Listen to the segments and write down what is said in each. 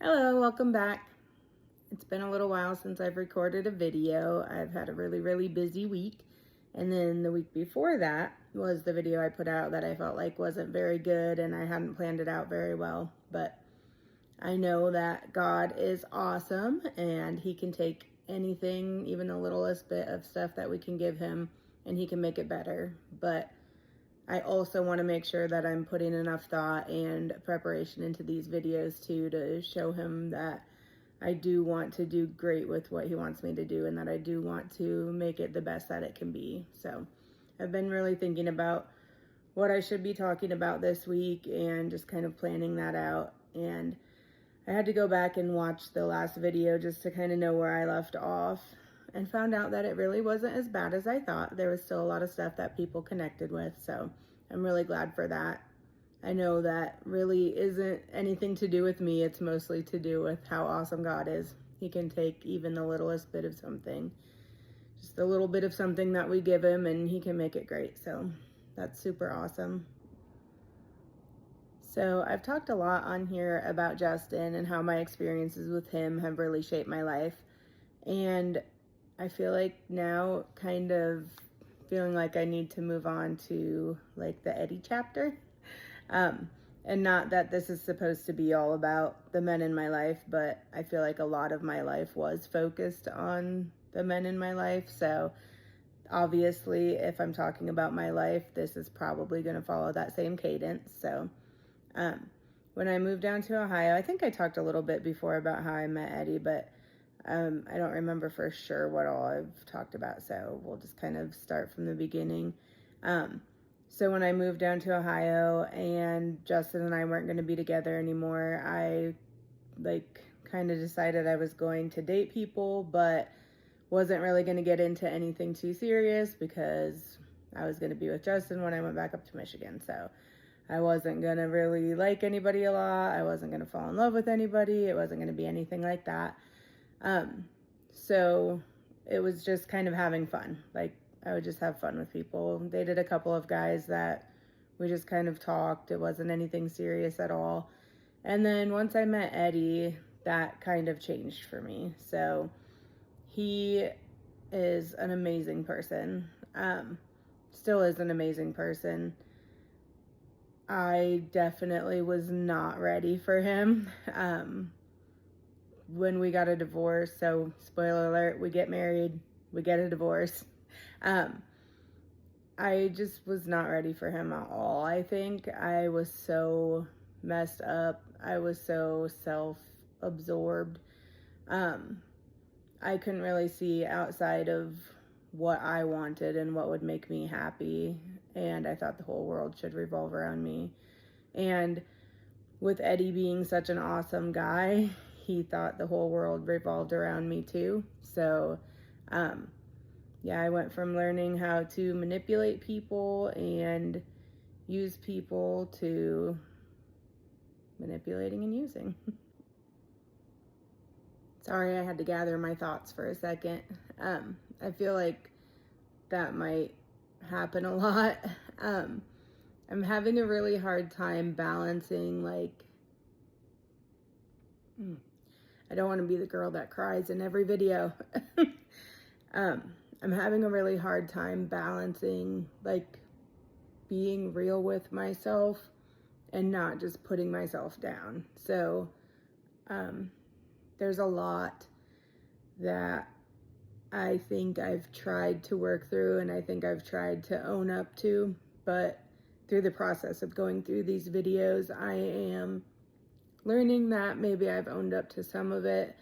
Hello, welcome back. It's been a little while since I've recorded a video. I've had a really busy week. And then the week before that was the video I put out that I felt like wasn't very good and I hadn't planned it out very well. But I know that God is awesome and He can take anything, even the littlest bit of stuff that we can give Him, and He can make it better. But I also want to make sure that I'm putting enough thought and preparation into these videos too, to show Him that I do want to do great with what He wants me to do and that I do want to make it the best that it can be. So I've been really thinking about what I should be talking about this week and just kind of planning that out. And I had to go back and watch the last video just to kind of know where I left off, and found out that it really wasn't as bad as I thought. There was still a lot of stuff that people connected with, so I'm really glad for that. I know that really isn't anything to do with me. It's mostly to do with how awesome God is. He can take even the littlest bit of something, just a little bit of something that we give Him, and He can make it great. So that's super awesome. So I've talked a lot on here about Justin and how my experiences with him have really shaped my life. And I feel like now kind of feeling like I need to move on to like the Eddie chapter. And not that this is supposed to be all about the men in my life, but I feel like a lot of my life was focused on the men in my life. So obviously, if I'm talking about my life, this is probably going to follow that same cadence. So when I moved down to Ohio, I think I talked a little bit before about how I met Eddie, but I don't remember for sure what all I've talked about, so we'll just kind of start from the beginning. So when I moved down to Ohio and Justin and I weren't going to be together anymore, I kind of decided I was going to date people, but wasn't really going to get into anything too serious because I was going to be with Justin when I went back up to Michigan. So I wasn't going to really like anybody a lot. I wasn't going to fall in love with anybody. It wasn't going to be anything like that. So it was just kind of having fun. Like, I would just have fun with people. Dated a couple of guys that we just kind of talked. It wasn't anything serious at all. And then once I met Eddie, that kind of changed for me. So he is an amazing person. Still is an amazing person. I definitely was not ready for him when we got a divorce. So spoiler alert, we get married, we get a divorce. I just was not ready for him at all. I think I was so messed up. I was so self-absorbed. I couldn't really see outside of what I wanted and what would make me happy. And I thought the whole world should revolve around me. And with Eddie being such an awesome guy, he thought the whole world revolved around me too. So, I went from learning how to manipulate people and use people to manipulating and using. Sorry, I had to gather my thoughts for a second. I feel like that might happen a lot. I'm having a really hard time balancing, I don't want to be the girl that cries in every video. I'm having a really hard time balancing, being real with myself and not just putting myself down. So, there's a lot that I think I've tried to work through and I think I've tried to own up to, but through the process of going through these videos, I am learning that maybe I've owned up to some of it,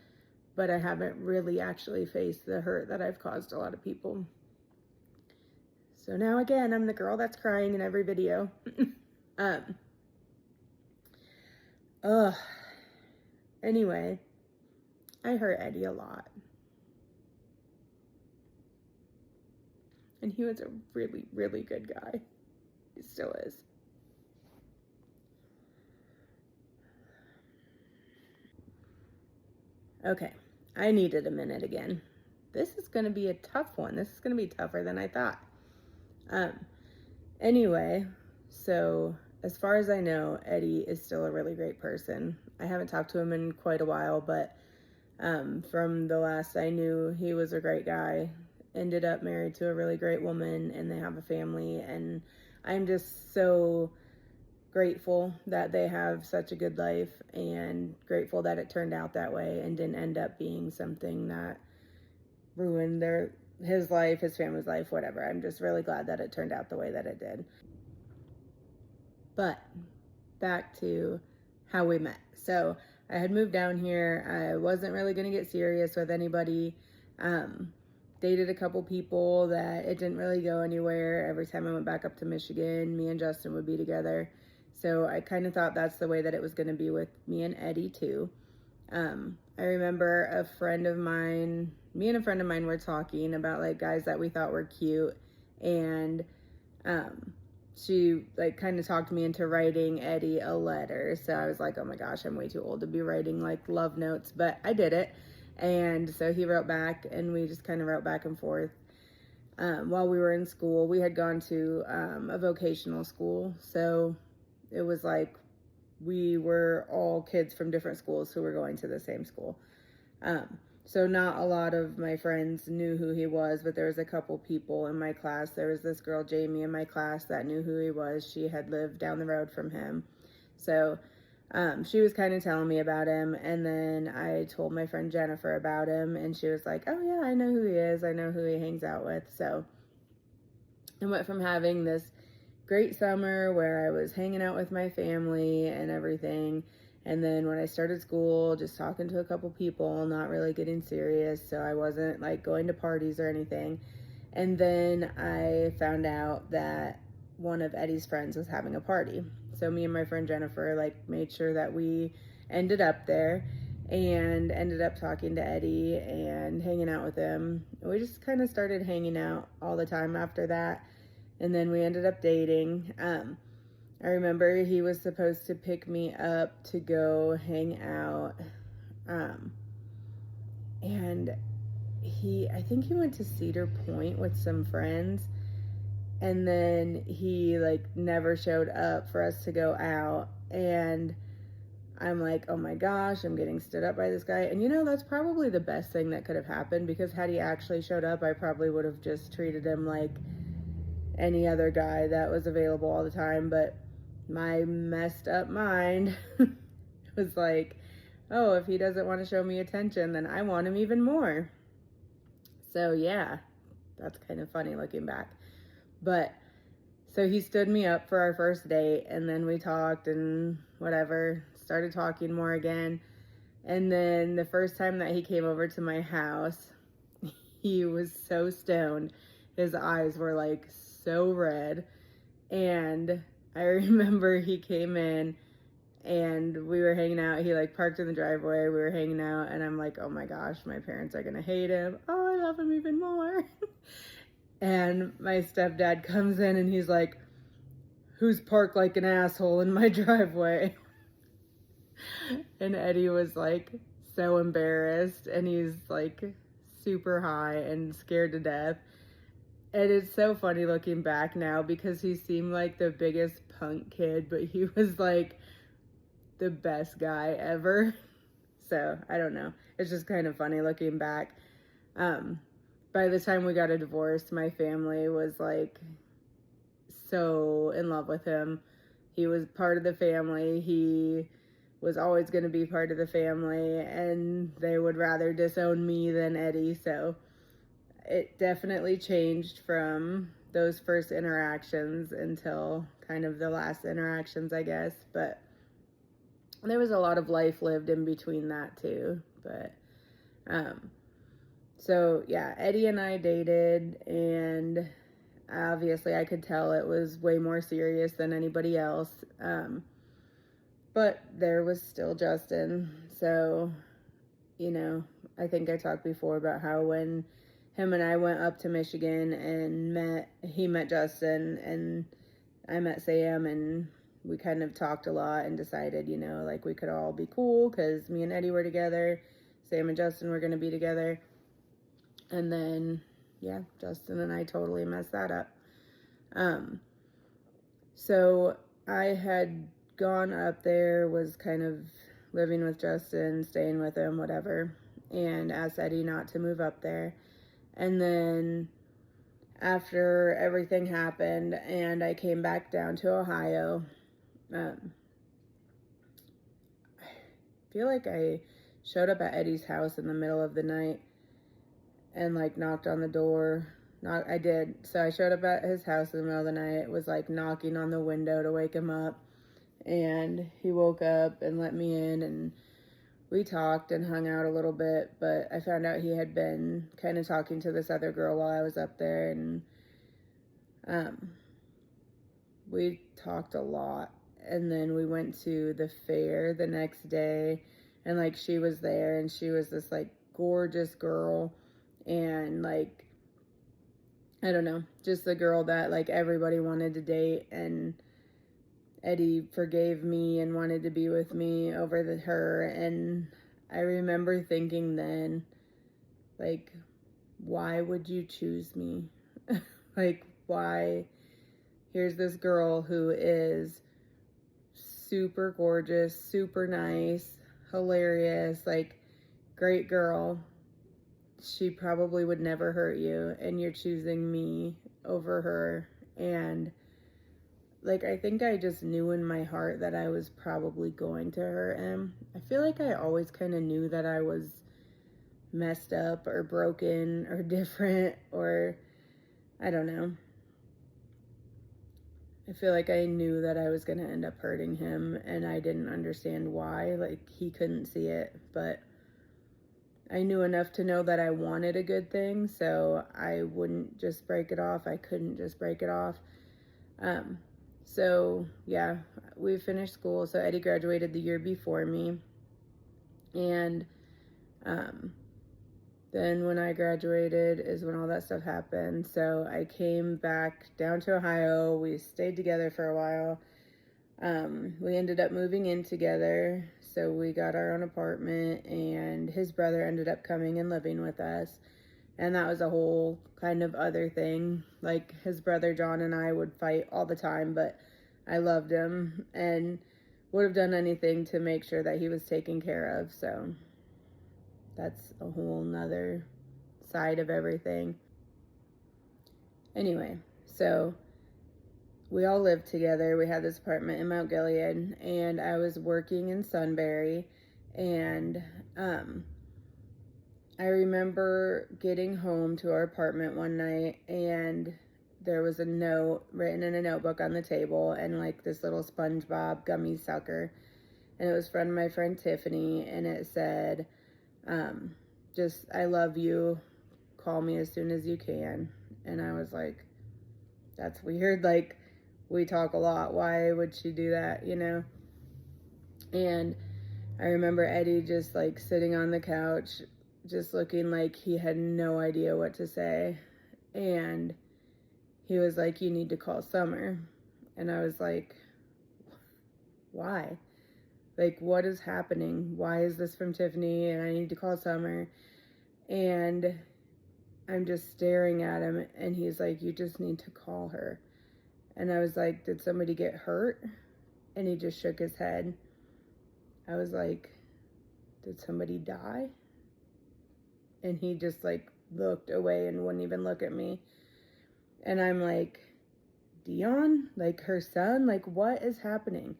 but I haven't really actually faced the hurt that I've caused a lot of people. So now again, I'm the girl that's crying in every video. Anyway, I hurt Eddie a lot. And he was a really good guy. He still is. Okay, I needed a minute again. This is going to be a tough one. This is going to be tougher than I thought. Anyway, so as far as I know, Eddie is still a really great person. I haven't talked to him in quite a while, but from the last I knew, he was a great guy. Ended up married to a really great woman, and they have a family, and I'm just so grateful that they have such a good life, and grateful that it turned out that way and didn't end up being something that ruined his life, his family's life, whatever. I'm just really glad that it turned out the way that it did. But back to how we met. So I had moved down here. I wasn't really going to get serious with anybody. Dated a couple people that it didn't really go anywhere. Every time I went back up to Michigan, me and Justin would be together. So I kind of thought that's the way that it was going to be with me and Eddie too. I remember me and a friend of mine were talking about like guys that we thought were cute, and she like kind of talked me into writing Eddie a letter. So I was like, oh my gosh, I'm way too old to be writing like love notes, but I did it. And so he wrote back, and we just kind of wrote back and forth. While we were in school, we had gone to a vocational school. So it was like we were all kids from different schools who were going to the same school. So not a lot of my friends knew who he was, but there was a couple people in my class. There was this girl, Jamie, in my class that knew who he was. She had lived down the road from him. So she was kind of telling me about him, and then I told my friend Jennifer about him, and she was like, oh yeah, I know who he is. I know who he hangs out with. So I went from having this great summer where I was hanging out with my family and everything, and then when I started school, just talking to a couple people, not really getting serious, so I wasn't like going to parties or anything. And then I found out that one of Eddie's friends was having a party. So me and my friend Jennifer like made sure that we ended up there, and ended up talking to Eddie and hanging out with him. We just kind of started hanging out all the time after that. And then we ended up dating. I remember he was supposed to pick me up to go hang out. And I think he went to Cedar Point with some friends. And then he like never showed up for us to go out. And I'm like, oh my gosh, I'm getting stood up by this guy. And you know, that's probably the best thing that could have happened, because had he actually showed up, I probably would have just treated him like any other guy that was available all the time. But my messed up mind was like, oh, if he doesn't want to show me attention, then I want him even more. So yeah, that's kind of funny looking back. But so he stood me up for our first date, and then we talked and whatever, started talking more again. And then the first time that he came over to my house, he was so stoned. His eyes were like so red. And I remember he came in and we were hanging out. He like parked in the driveway. We were hanging out, and I'm like, oh my gosh, my parents are gonna hate him. Oh, I love him even more. And my stepdad comes in and he's like, who's parked like an asshole in my driveway? And Eddie was like so embarrassed, and he's like super high and scared to death. And it's so funny looking back now, because he seemed like the biggest punk kid, but he was like the best guy ever. So I don't know. It's just kind of funny looking back. By the time we got a divorce, my family was like so in love with him. He was part of the family. He was always going to be part of the family, and they would rather disown me than Eddie. So it definitely changed from those first interactions until kind of the last interactions, I guess. But there was a lot of life lived in between that too. But so yeah, Eddie and I dated, and obviously I could tell it was way more serious than anybody else. But there was still Justin. So, you know, I think I talked before about how when him and I went up to Michigan and he met Justin, and I met Sam, and we kind of talked a lot and decided, you know, like we could all be cool because me and Eddie were together. Sam and Justin were going to be together. And then, yeah, Justin and I totally messed that up. So I had gone up there, was kind of living with Justin, staying with him, whatever, and asked Eddie not to move up there. And then after everything happened and I came back down to Ohio, I feel like I showed up at Eddie's house in the middle of the night and like knocked on the door. I did. So I showed up at his house in the middle of the night, was like knocking on the window to wake him up. And he woke up and let me in, and we talked and hung out a little bit. But I found out he had been kind of talking to this other girl while I was up there, and we talked a lot. And then we went to the fair the next day, and like she was there, and she was this like gorgeous girl, and like, I don't know, just the girl that like everybody wanted to date. And Eddie forgave me and wanted to be with me over her. And I remember thinking then, like, why would you choose me? Like, why? Here's this girl who is super gorgeous, super nice, hilarious, like, great girl. She probably would never hurt you, and you're choosing me over her. And like, I think I just knew in my heart that I was probably going to hurt him. I feel like I always kind of knew that I was messed up or broken or different, or I don't know. I feel like I knew that I was going to end up hurting him, and I didn't understand why. Like, he couldn't see it, but I knew enough to know that I wanted a good thing, so I wouldn't just break it off. I couldn't just break it off. So yeah, we finished school. So Eddie graduated the year before me. And then when I graduated is when all that stuff happened. So I came back down to Ohio. We stayed together for a while. We ended up moving in together. So we got our own apartment, and his brother ended up coming and living with us. And that was a whole kind of other thing. Like, his brother John and I would fight all the time, but I loved him and would have done anything to make sure that he was taken care of. So that's a whole nother side of everything. Anyway, so we all lived together. We had this apartment in Mount Gilead, and I was working in Sunbury. And I remember getting home to our apartment one night, and there was a note written in a notebook on the table, and like this little SpongeBob gummy sucker. And it was from my friend Tiffany, and it said, just, I love you, call me as soon as you can. And I was like, that's weird. Like, we talk a lot. Why would she do that, you know? And I remember Eddie just like sitting on the couch, just looking like he had no idea what to say. And he was like, you need to call Summer. And I was like, why? Like, what is happening? Why is this from Tiffany? And I need to call Summer. And I'm just staring at him, and he's like, you just need to call her. And I was like, did somebody get hurt? And he just shook his head. I was like, did somebody die? And he just like looked away and wouldn't even look at me. And I'm like, Dion? Like, her son? Like, what is happening?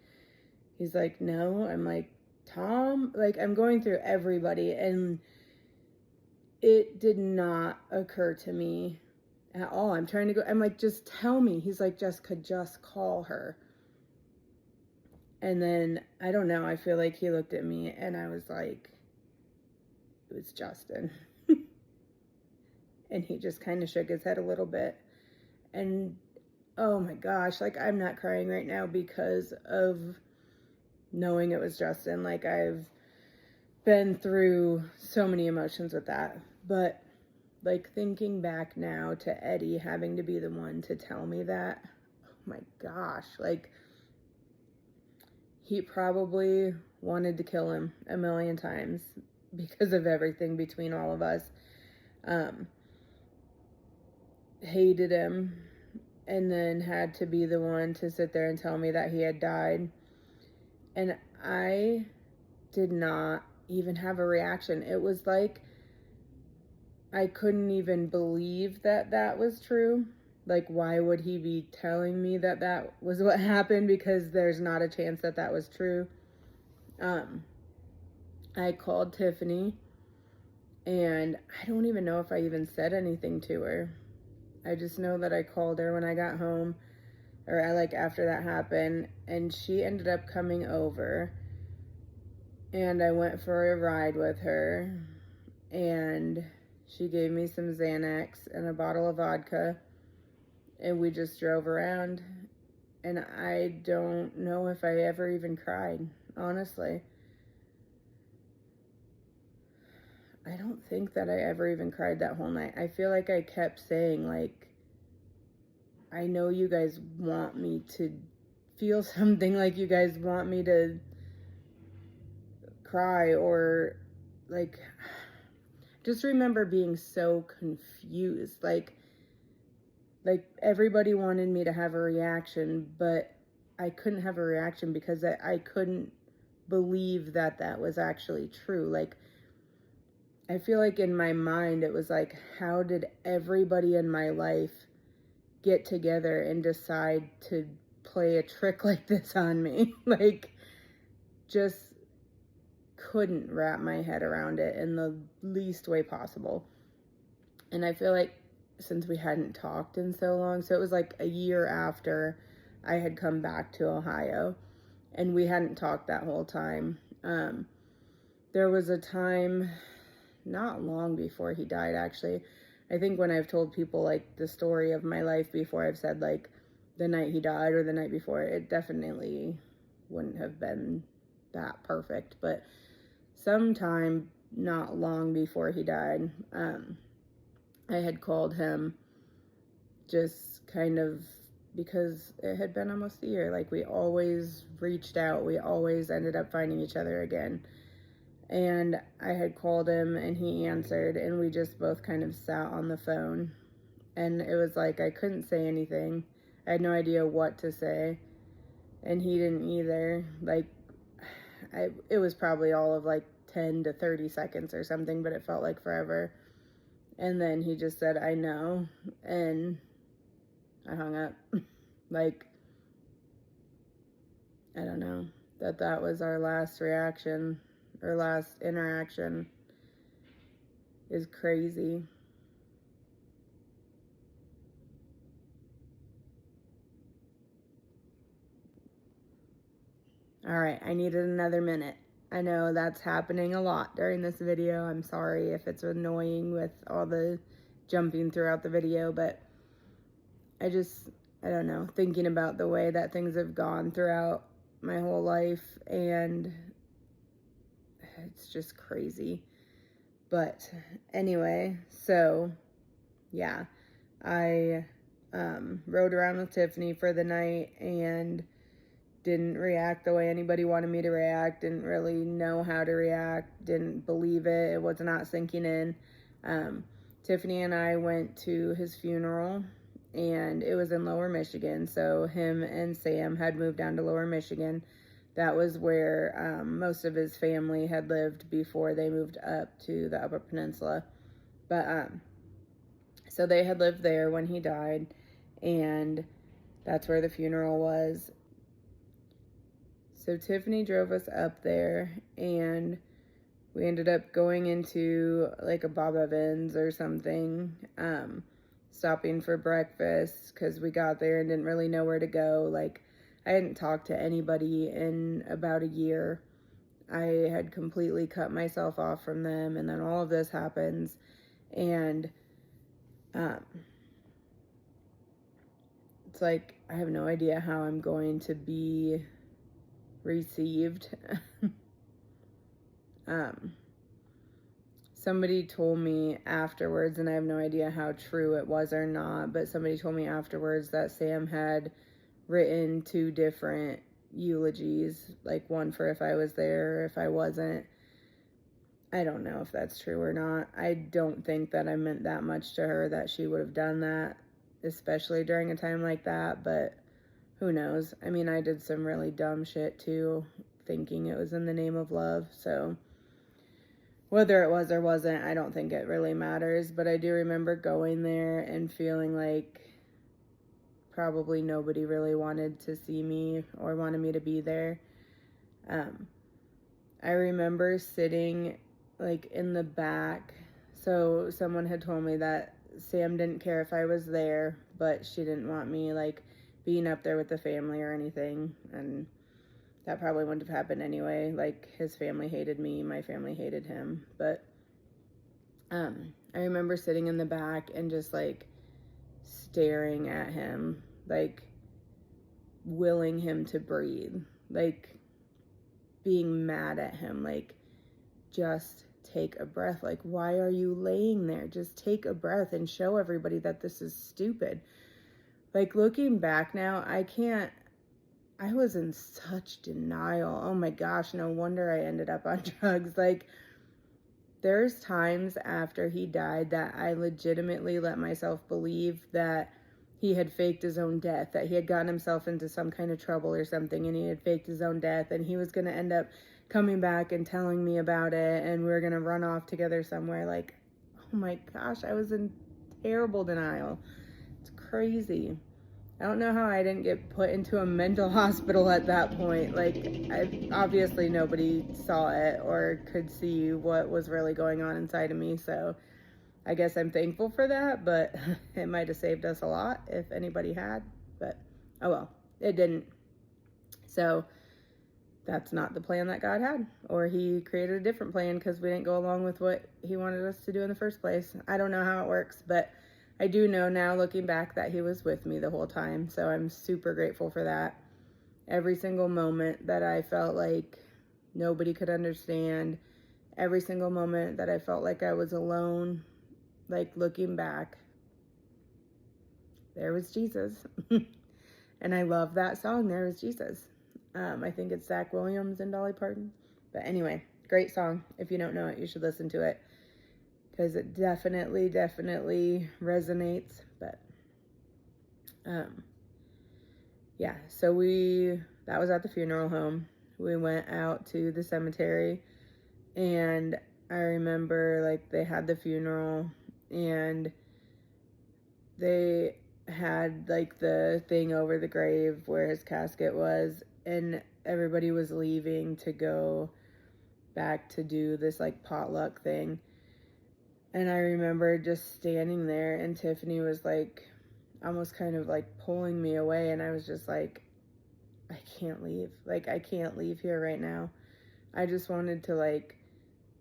He's like, no. I'm like, Tom? Like, I'm going through everybody, and it did not occur to me at all. I'm trying to go, I'm like, just tell me. He's like, Jessica, just call her. And then, I don't know, I feel like he looked at me, and I was like, it was Justin. And he just kind of shook his head a little bit. And oh my gosh, like, I'm not crying right now because of knowing it was Justin. Like, I've been through so many emotions with that. But like, thinking back now to Eddie having to be the one to tell me that, oh my gosh, like, he probably wanted to kill him a million times because of everything between all of us. Hated him, and then had to be the one to sit there and tell me that he had died. And I did not even have a reaction. It was like I couldn't even believe that that was true. Like, why would he be telling me that that was what happened? Because there's not a chance that that was true. I called Tiffany, and I don't even know if I even said anything to her. I just know that I called her when I got home, or after that happened, and she ended up coming over, and I went for a ride with her, and she gave me some Xanax and a bottle of vodka, and we just drove around, and I don't know if I ever even cried, honestly. I don't think that I ever even cried that whole night. I feel like I kept saying, like, I know you guys want me to feel something, like you guys want me to cry, or like, just remember being so confused. Like everybody wanted me to have a reaction, but I couldn't have a reaction because I couldn't believe that that was actually true. Like, I feel like in my mind, it was like, how did everybody in my life get together and decide to play a trick like this on me? Like, just couldn't wrap my head around it in the least way possible. And I feel like since we hadn't talked in so long, so it was like a year after I had come back to Ohio, and we hadn't talked that whole time. There was a time not long before he died, actually. I think when I've told people like the story of my life before, I've said like the night he died or the night before, it definitely wouldn't have been that perfect. But sometime not long before he died, I had called him, just kind of because it had been almost a year. Like, we always reached out, we always ended up finding each other again. And I had called him, and he answered, and we just both kind of sat on the phone. And it was like I couldn't say anything. I had no idea what to say, and he didn't either. Like, it was probably all of like 10 to 30 seconds or something, but it felt like forever. And then he just said, "I know," and I hung up. Like, I don't know, that was our last reaction, or last interaction, is crazy. All right, I needed another minute. I know that's happening a lot during this video. I'm sorry if it's annoying with all the jumping throughout the video, but I don't know, thinking about the way that things have gone throughout my whole life, and it's just crazy. But anyway, so yeah, I rode around with Tiffany for the night and didn't react the way anybody wanted me to react, didn't really know how to react, didn't believe it, it was not sinking in. Tiffany and I went to his funeral, and it was in Lower Michigan, so him and Sam had moved down to Lower Michigan. That was where most of his family had lived before they moved up to the Upper Peninsula. But so they had lived there when he died, and that's where the funeral was. So Tiffany drove us up there, and we ended up going into like a Bob Evans or something, stopping for breakfast because we got there and didn't really know where to go. Like, I hadn't talked to anybody in about a year. I had completely cut myself off from them, and then all of this happens, and it's like I have no idea how I'm going to be received. Somebody told me afterwards, and I have no idea how true it was or not, but somebody told me afterwards that Sam had written 2 different eulogies, like one for if I was there or if I wasn't. I don't know if that's true or not. I don't think that I meant that much to her that she would have done that. especially during a time like that, but who knows? I mean, I did some really dumb shit too, thinking it was in the name of love, so whether it was or wasn't, I don't think it really matters, but I do remember going there and feeling like probably nobody really wanted to see me or wanted me to be there. I remember sitting like in the back. So someone had told me that Sam didn't care if I was there, but she didn't want me like being up there with the family or anything. And that probably wouldn't have happened anyway. Like his family hated me, my family hated him. But I remember sitting in the back and just like staring at him, like willing him to breathe, like being mad at him, like just take a breath. Like, why are you laying there? Just take a breath and show everybody that this is stupid. Like, looking back now, I was in such denial. Oh my gosh, no wonder I ended up on drugs. Like, there's times after he died that I legitimately let myself believe that he had faked his own death, that he had gotten himself into some kind of trouble or something, and he had faked his own death, and he was going to end up coming back and telling me about it, and we were going to run off together somewhere. Like, oh my gosh, I was in terrible denial. It's crazy. I don't know how I didn't get put into a mental hospital at that point. Like, obviously nobody saw it or could see what was really going on inside of me, so I guess I'm thankful for that, but it might have saved us a lot if anybody had, but oh well, it didn't. So that's not the plan that God had, or he created a different plan because we didn't go along with what he wanted us to do in the first place. I don't know how it works, but I do know now, looking back, that he was with me the whole time, so I'm super grateful for that. Every single moment that I felt like nobody could understand, every single moment that I felt like I was alone, like looking back, there was Jesus. And I love that song, There Was Jesus. I think it's Zach Williams and Dolly Parton. But anyway, great song. If you don't know it, you should listen to it, because it definitely resonates. But yeah, so that was at the funeral home. We went out to the cemetery, and I remember like they had the funeral, and they had like the thing over the grave where his casket was, and everybody was leaving to go back to do this like potluck thing. And I remember just standing there, and Tiffany was like almost kind of like pulling me away, and I was just like, I can't leave. Like, I can't leave here right now. I just wanted to like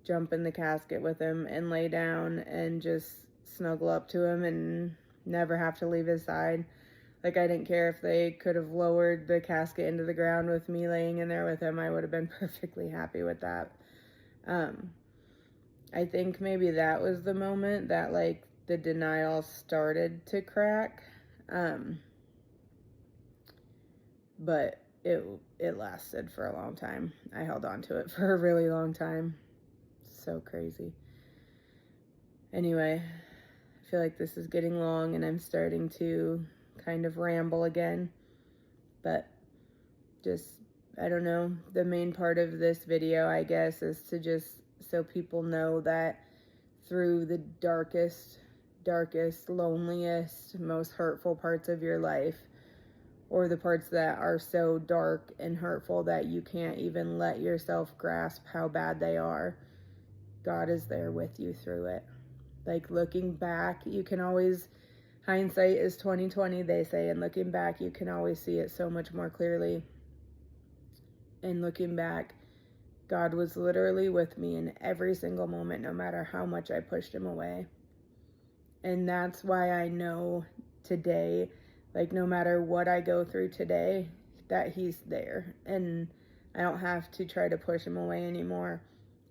jump in the casket with him and lay down and just snuggle up to him and never have to leave his side. Like, I didn't care if they could have lowered the casket into the ground with me laying in there with him. I would have been perfectly happy with that. I think maybe that was the moment that like the denial started to crack. But it lasted for a long time. I held on to it for a really long time. So crazy. Anyway, I feel like this is getting long and I'm starting to kind of ramble again. But just, I don't know, the main part of this video, I guess, is to just so people know that through the darkest, loneliest, most hurtful parts of your life, or the parts that are so dark and hurtful that you can't even let yourself grasp how bad they are, God is there with you through it. Like, looking back, you can always, hindsight is 20/20, they say, and looking back, you can always see it so much more clearly. And looking back, God was literally with me in every single moment, no matter how much I pushed him away. And that's why I know today, like, no matter what I go through today, that he's there. And I don't have to try to push him away anymore.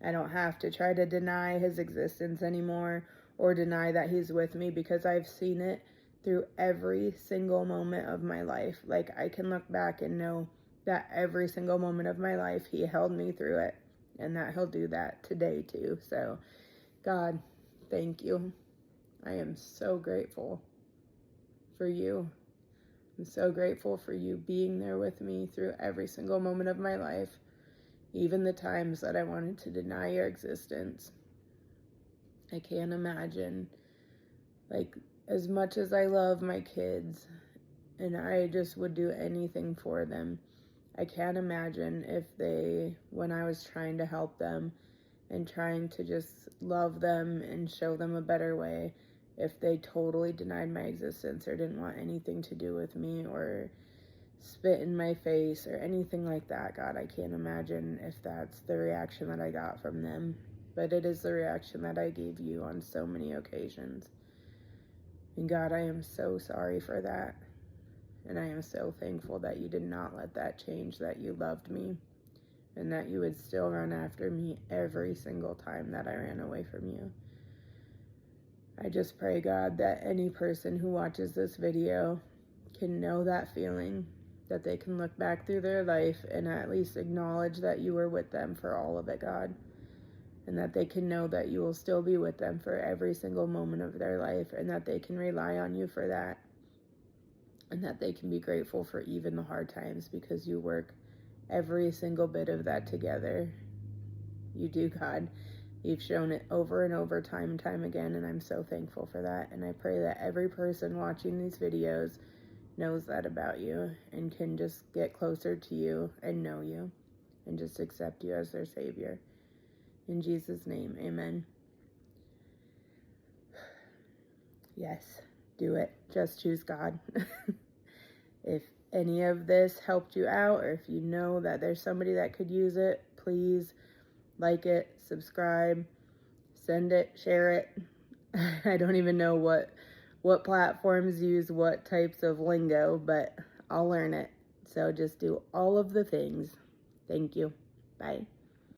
I don't have to try to deny his existence anymore or deny that he's with me, because I've seen it through every single moment of my life. Like, I can look back and know that every single moment of my life, he held me through it, and that he'll do that today too. So, God, thank you. I am so grateful for you. I'm so grateful for you being there with me through every single moment of my life, even the times that I wanted to deny your existence. I can't imagine, like, as much as I love my kids and I just would do anything for them, I can't imagine if they, when I was trying to help them and trying to just love them and show them a better way, if they totally denied my existence or didn't want anything to do with me or spit in my face or anything like that. God, I can't imagine if that's the reaction that I got from them. But it is the reaction that I gave you on so many occasions. And God, I am so sorry for that. And I am so thankful that you did not let that change, that you loved me, and that you would still run after me every single time that I ran away from you. I just pray, God, that any person who watches this video can know that feeling, that they can look back through their life and at least acknowledge that you were with them for all of it, God, and that they can know that you will still be with them for every single moment of their life, and that they can rely on you for that, and that they can be grateful for even the hard times, because you work every single bit of that together. You do, God. You've shown it over and over, time and time again, and I'm so thankful for that. And I pray that every person watching these videos knows that about you and can just get closer to you and know you and just accept you as their Savior. In Jesus' name, amen. Yes, do it. Just choose God. If any of this helped you out, or if you know that there's somebody that could use it, please like it, subscribe, send it, share it. I don't even know what platforms use what types of lingo, but I'll learn it. So just do all of the things. Thank you. Bye.